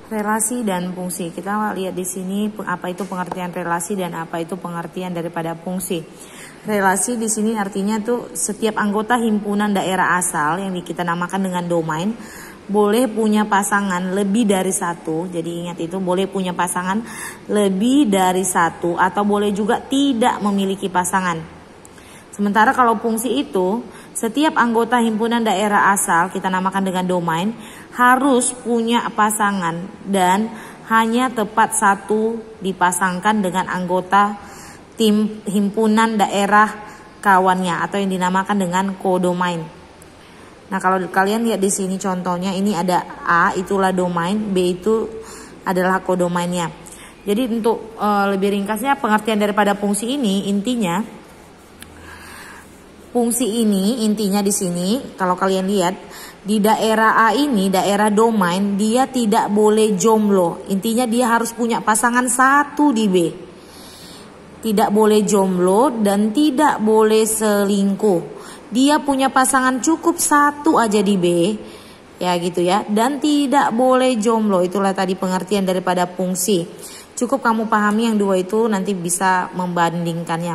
Relasi dan fungsi. Kita lihat di sini apa itu pengertian relasi dan apa itu pengertian daripada fungsi. Relasi di sini artinya tuh setiap anggota himpunan daerah asal yang kita namakan dengan domain boleh punya pasangan lebih dari satu. Jadi ingat itu, boleh punya pasangan lebih dari satu atau boleh juga tidak memiliki pasangan. Sementara kalau fungsi itu, setiap anggota himpunan daerah asal kita namakan dengan domain harus punya pasangan dan hanya tepat satu dipasangkan dengan anggota tim himpunan daerah kawannya atau yang dinamakan dengan kodomain. Nah, kalau kalian lihat di sini contohnya, ini ada A itulah domain, B itu adalah kodomainnya. Jadi untuk lebih ringkasnya pengertian daripada fungsi ini, intinya fungsi ini intinya di sini kalau kalian lihat di daerah A ini, daerah domain, dia tidak boleh jomblo. Intinya dia harus punya pasangan satu di B. Tidak boleh jomblo dan tidak boleh selingkuh. Dia punya pasangan cukup satu aja di B. Ya gitu ya. Dan tidak boleh jomblo. Itulah tadi pengertian daripada fungsi. Cukup kamu pahami yang dua itu, nanti bisa membandingkannya.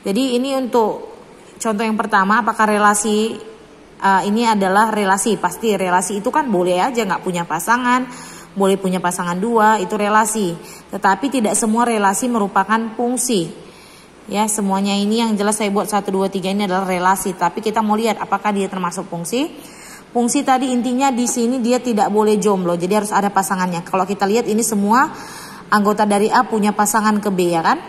Jadi ini untuk contoh yang pertama, apakah relasi ini adalah relasi? Pasti relasi itu kan boleh aja nggak punya pasangan, boleh punya pasangan dua, itu relasi. Tetapi tidak semua relasi merupakan fungsi. Ya, semuanya ini yang jelas saya buat 1, 2, 3 ini adalah relasi. Tapi kita mau lihat apakah dia termasuk fungsi. Fungsi tadi intinya di sini dia tidak boleh jomblo, jadi harus ada pasangannya. Kalau kita lihat ini semua anggota dari A punya pasangan ke B, ya kan?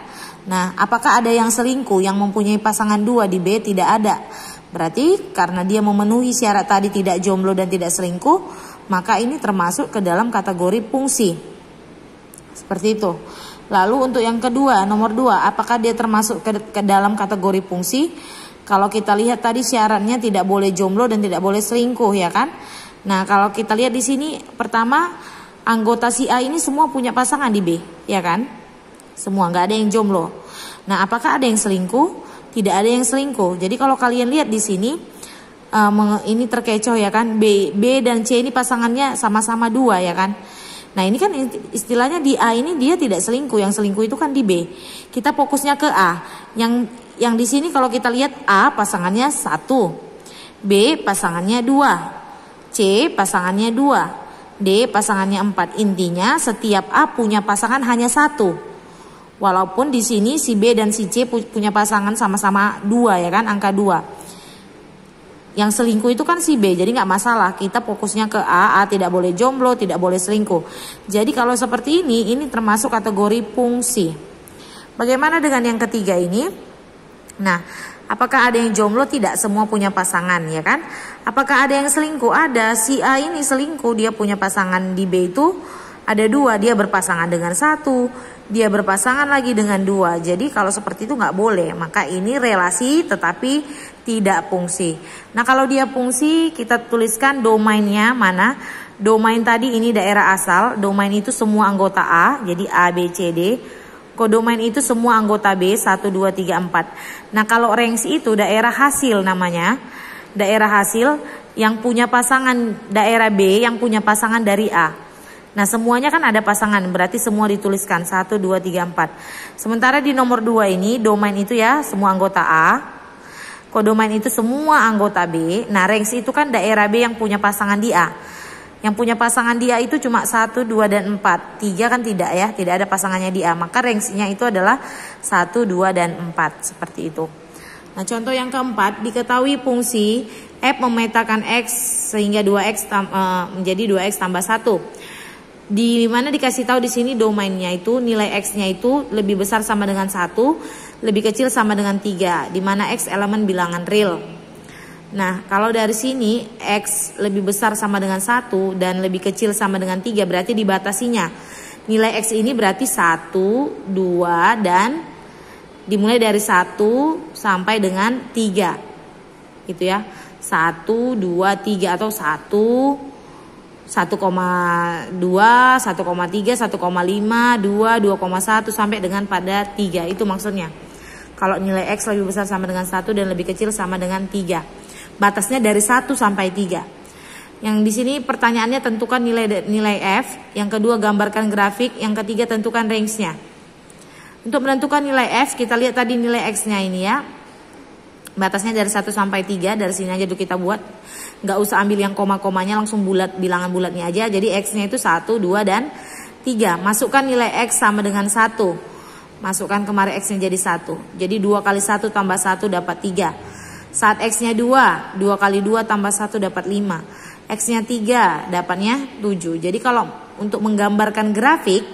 Nah, apakah ada yang selingkuh yang mempunyai pasangan dua di B? Tidak ada. Berarti karena dia memenuhi syarat tadi tidak jomblo dan tidak selingkuh, maka ini termasuk ke dalam kategori fungsi. Seperti itu. Lalu untuk yang kedua, nomor 2, apakah dia termasuk ke dalam kategori fungsi? Kalau kita lihat tadi syaratnya tidak boleh jomblo dan tidak boleh selingkuh, ya kan? Nah, kalau kita lihat di sini pertama anggota si A ini semua punya pasangan di B, ya kan? Semua, nggak ada yang jomblo. Nah, apakah ada yang selingkuh? Tidak ada yang selingkuh. Jadi kalau kalian lihat di sini ini terkecoh, ya kan? B dan C ini pasangannya sama-sama 2, ya kan? Nah, ini kan istilahnya di A ini dia tidak selingkuh. Yang selingkuh itu kan di B. Kita fokusnya ke A. Yang di sini kalau kita lihat A pasangannya 1, B pasangannya 2, C pasangannya 2, D pasangannya 4. Intinya setiap A punya pasangan hanya 1. Walaupun di sini si B dan si C punya pasangan sama-sama 2, ya kan, angka 2. Yang selingkuh itu kan si B, jadi nggak masalah. Kita fokusnya ke A tidak boleh jomblo, tidak boleh selingkuh. Jadi kalau seperti ini termasuk kategori fungsi. Bagaimana dengan yang ketiga ini? Nah, apakah ada yang jomblo? Tidak, semua punya pasangan, ya kan? Apakah ada yang selingkuh? Ada. Si A ini selingkuh, dia punya pasangan di B itu ada 2, dia berpasangan dengan 1. Dia berpasangan lagi dengan 2. Jadi kalau seperti itu nggak boleh. Maka ini relasi tetapi tidak fungsi. Nah, kalau dia fungsi kita tuliskan domainnya mana. Domain tadi ini daerah asal. Domain itu semua anggota A. Jadi A, B, C, D. Kodomain itu semua anggota B. 1, 2, 3, 4. Nah, kalau range itu daerah hasil namanya. Daerah hasil yang punya pasangan daerah B yang punya pasangan dari A. Nah, semuanya kan ada pasangan, berarti semua dituliskan 1, 2, 3, 4. Sementara di nomor 2 ini, domain itu ya semua anggota A. Kodomain itu semua anggota B. Nah, range itu kan daerah B yang punya pasangan di A. Yang punya pasangan di A itu cuma 1, 2, dan 4. 3 kan tidak ya, tidak ada pasangannya di A. Maka range-nya itu adalah 1, 2, dan 4. Seperti itu. Nah, contoh yang keempat, diketahui fungsi F memetakan X sehingga 2X menjadi 2X tambah 1. Di mana dikasih tahu di sini domainnya itu nilai X-nya itu lebih besar sama dengan 1, lebih kecil sama dengan 3, di mana X elemen bilangan real. Nah, kalau dari sini X lebih besar sama dengan 1 dan lebih kecil sama dengan 3, berarti dibatasinya. Nilai X ini berarti 1, 2, dan dimulai dari 1 sampai dengan 3. Gitu ya. 1, 2, 3 atau 1,2, 1,3, 1,5, 2, 2,1 sampai dengan pada 3. Itu maksudnya. Kalau nilai X lebih besar sama dengan 1 dan lebih kecil sama dengan 3. Batasnya dari 1 sampai 3. Yang di sini pertanyaannya tentukan nilai F, yang kedua gambarkan grafik, yang ketiga tentukan range-nya. Untuk menentukan nilai F, kita lihat tadi nilai X-nya ini ya. Batasnya dari 1 sampai 3, dari sini aja dulu kita buat. Nggak usah ambil yang koma-komanya, langsung bulat, bilangan bulatnya aja. Jadi X-nya itu 1, 2, dan 3. Masukkan nilai X sama dengan 1. Masukkan kemarin X-nya jadi 1. Jadi 2 kali 1 tambah 1 dapat 3. Saat X-nya 2, 2 kali 2 tambah 1 dapat 5. X-nya 3, dapatnya 7. Jadi kalau untuk menggambarkan grafik,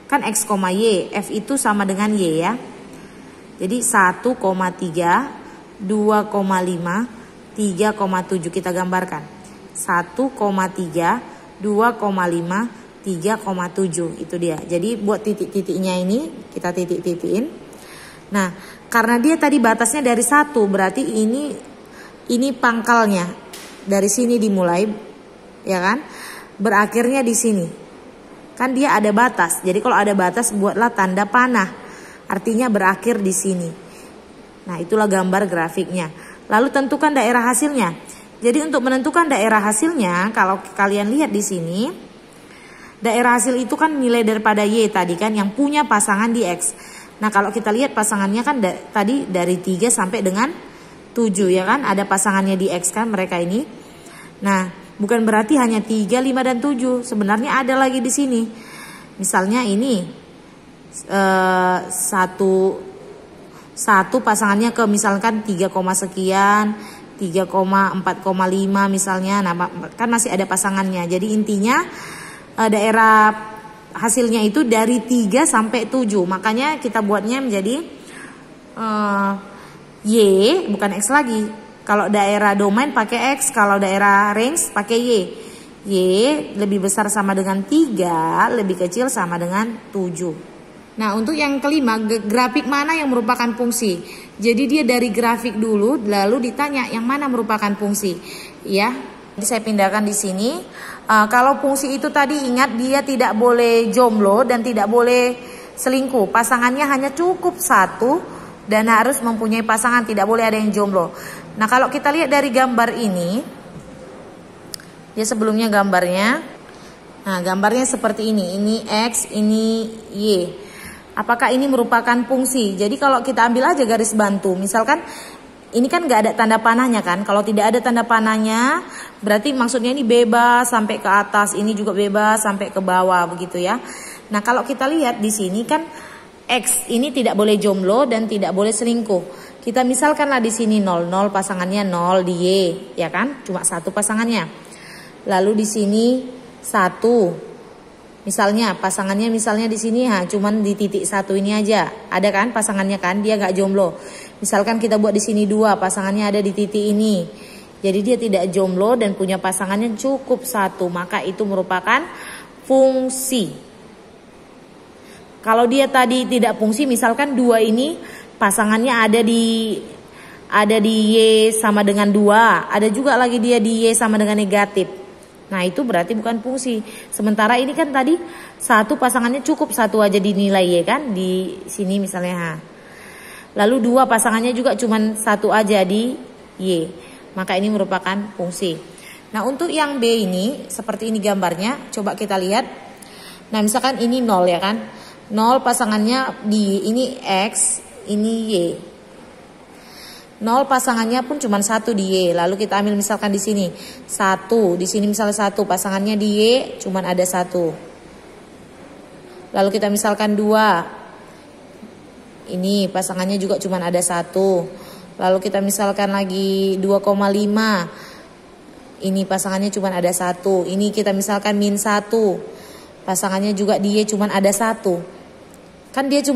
kan X, Y, F itu sama dengan Y ya. Jadi 1,3, 2,5, 3,7 kita gambarkan. 1,3, 2,5, 3,7 itu dia. Jadi buat titik-titiknya ini kita titik-titikin. Nah, karena dia tadi batasnya dari 1, berarti ini pangkalnya. Dari sini dimulai, ya kan? Berakhirnya di sini. Kan dia ada batas. Jadi kalau ada batas buatlah tanda panah. Artinya berakhir di sini. Nah, itulah gambar grafiknya. Lalu tentukan daerah hasilnya. Jadi untuk menentukan daerah hasilnya, kalau kalian lihat di sini, daerah hasil itu kan nilai daripada Y tadi kan yang punya pasangan di X. Nah, kalau kita lihat pasangannya kan tadi dari 3 sampai dengan 7 ya kan, ada pasangannya di X kan mereka ini. Nah, bukan berarti hanya 3, 5 dan 7. Sebenarnya ada lagi di sini. Misalnya ini satu pasangannya ke misalkan 3, sekian, 3,4,5 misalnya. Nah, kan masih ada pasangannya. Jadi intinya daerah hasilnya itu dari 3 sampai 7. Makanya kita buatnya menjadi Y, bukan X lagi. Kalau daerah domain pakai X, kalau daerah range pakai Y. Y lebih besar sama dengan 3, lebih kecil sama dengan 7. Nah, untuk yang kelima, grafik mana yang merupakan fungsi. Jadi dia dari grafik dulu, lalu ditanya yang mana merupakan fungsi. Ya, jadi saya pindahkan di sini. Kalau fungsi itu tadi ingat dia tidak boleh jomblo dan tidak boleh selingkuh. Pasangannya hanya cukup 1 dan harus mempunyai pasangan, tidak boleh ada yang jomblo. Nah, kalau kita lihat dari gambar ini, dia sebelumnya gambarnya. Nah, gambarnya seperti ini. Ini X, ini Y. Apakah ini merupakan fungsi? Jadi kalau kita ambil aja garis bantu, misalkan ini kan nggak ada tanda panahnya kan. Kalau tidak ada tanda panahnya, berarti maksudnya ini bebas sampai ke atas, ini juga bebas sampai ke bawah begitu ya. Nah, kalau kita lihat di sini kan X ini tidak boleh jomblo dan tidak boleh selingkuh. Kita misalkanlah di sini 0, pasangannya 0 di Y, ya kan? Cuma 1 pasangannya. Lalu di sini 1. Misalnya pasangannya misalnya di sini cuman di titik 1 ini aja. Ada kan pasangannya kan, dia nggak jomblo. Misalkan kita buat di sini 2, pasangannya ada di titik ini. Jadi dia tidak jomblo dan punya pasangannya cukup 1, maka itu merupakan fungsi. Kalau dia tadi tidak fungsi, misalkan 2 ini pasangannya ada di Y sama dengan 2, ada juga lagi dia di Y sama dengan negatif. Nah, itu berarti bukan fungsi. Sementara ini kan tadi 1 pasangannya cukup 1 aja dinilai Y kan, di sini misalnya. Lalu 2 pasangannya juga cuman 1 aja di Y. Maka ini merupakan fungsi. Nah, untuk yang B ini seperti ini gambarnya, coba kita lihat. Nah, misalkan ini 0 ya kan. 0 pasangannya di ini X, ini Y. 0 pasangannya pun cuma 1 di Y. Lalu kita ambil misalkan di sini 1, di sini misalnya 1 pasangannya di Y cuma ada 1. Lalu kita misalkan 2. Ini pasangannya juga cuma ada 1. Lalu kita misalkan lagi 2,5. Ini pasangannya cuma ada 1. Ini kita misalkan min 1. Pasangannya juga di Y cuma ada 1. Kan dia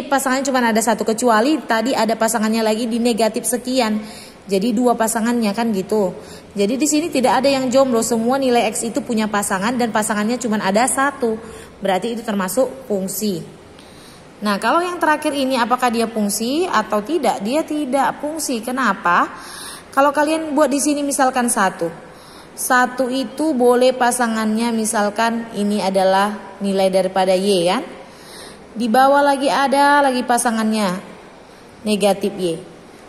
pasangannya cuma ada 1, kecuali tadi ada pasangannya lagi di negatif sekian. Jadi 2 pasangannya kan gitu. Jadi di sini tidak ada yang jomblo, semua nilai X itu punya pasangan dan pasangannya cuma ada 1. Berarti itu termasuk fungsi. Nah, kalau yang terakhir ini apakah dia fungsi atau tidak? Dia tidak fungsi. Kenapa? Kalau kalian buat di sini misalkan 1 itu boleh pasangannya misalkan ini adalah nilai daripada Y kan. Di bawah lagi ada lagi pasangannya negatif Y.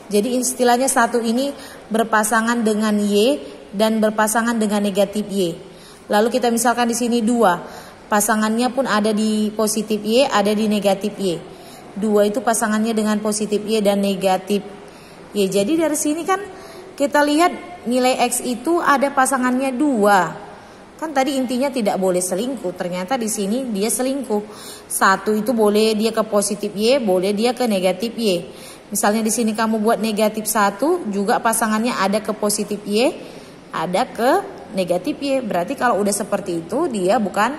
Jadi istilahnya 1 ini berpasangan dengan Y dan berpasangan dengan negatif Y. Lalu kita misalkan di sini 2, pasangannya pun ada di positif Y, ada di negatif Y. 2 itu pasangannya dengan positif Y dan negatif Y. Jadi dari sini kan kita lihat nilai X itu ada pasangannya 2. Kan tadi intinya tidak boleh selingkuh, ternyata di sini dia selingkuh. 1 itu boleh dia ke positif Y, boleh dia ke negatif Y. Misalnya di sini kamu buat negatif 1, juga pasangannya ada ke positif Y, ada ke negatif Y. Berarti kalau udah seperti itu dia bukan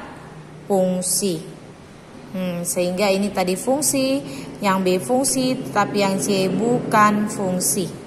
fungsi. Sehingga ini tadi fungsi, yang B fungsi, tetapi yang C bukan fungsi.